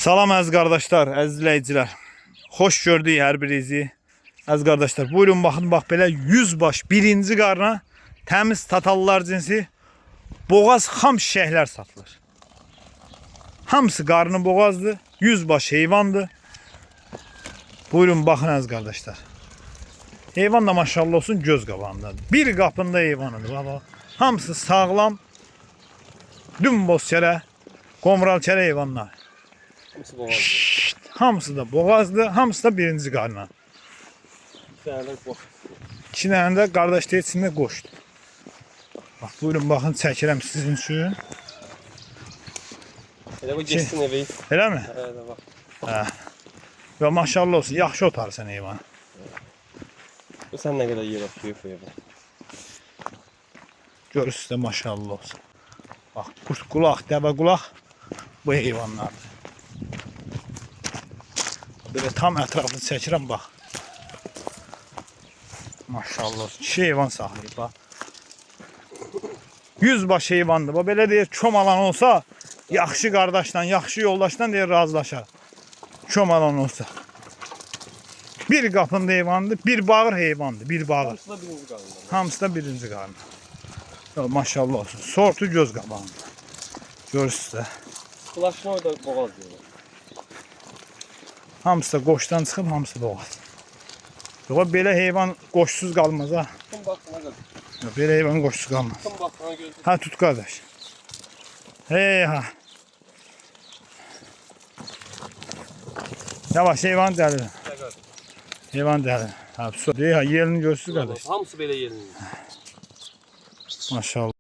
Salam əziz qardaşlar, əziz izləyicilər. Xoş gördük hər birinizi. Əziz qardaşlar, buyurun baxın, bax belə 100 baş birinci qarına təmiz tatallar cinsi boğaz xam şişəklər satılır. Hamısı qarnı boğazdır, 100 baş heyvandır. Buyurun baxın əziz qardaşlar. Heyvan da maşallah olsun göz qabağındadır. Bir qapında heyvanıdır. Bax. Hamısı sağlam, dümboz kərə, qomral kərə heyvanlar. Hamısı da boğazdır, hamısı da birinci qarına. İki dənə də qardaş deyil, içində qoşdu. Bax, buyurun, baxın, çəkirəm sizin üçün. Elə bu geçsin evi. Elə mi? Elə bax. Hə. Və maşallah olsun, yaxşı otarsan heyvanı. Bu sən nə qədər yer oxuyub bu evi. Görürsünüz də maşallah olsun. Bax, qurt qulaq, dəvə qulaq bu heyvanlardır. Böyle tam ətrafını çəkirəm, bax. Maşallah olsun. Kişi heyvan saxlayıb, bax. 100 baş heyvandır. Bax, belə deyir, çomalan olsa, yaxşı qardaşla, yaxşı yoldaşla deyir, razılaşar. Çomalan olsa. Bir qapında heyvandır, bir bağır heyvandır, bir bağır. Hamısı da birinci qarında. Hamısı da birinci qarında. Maşallah olsun. Sortu göz qabağında. Görürsünüz də. Sıxılaşma orada boğaz diyorlar. Hamısı da qoşdan çıxıb, hamısı boğaz. Yox, belə heyvan qoşsuz qalmaz ha. Tutun baxsana qız. Yox, belə heyvan qoşsuz qalmaz. Tutun baxsana gözü. Ha, tut qardaş. Hey ha. Yavaş, heyvan dəlir. Heyvan dəlir. Ha, su deyil ha, yerini görürsüz qardaş. Hamısı belə yerində. Maşallah.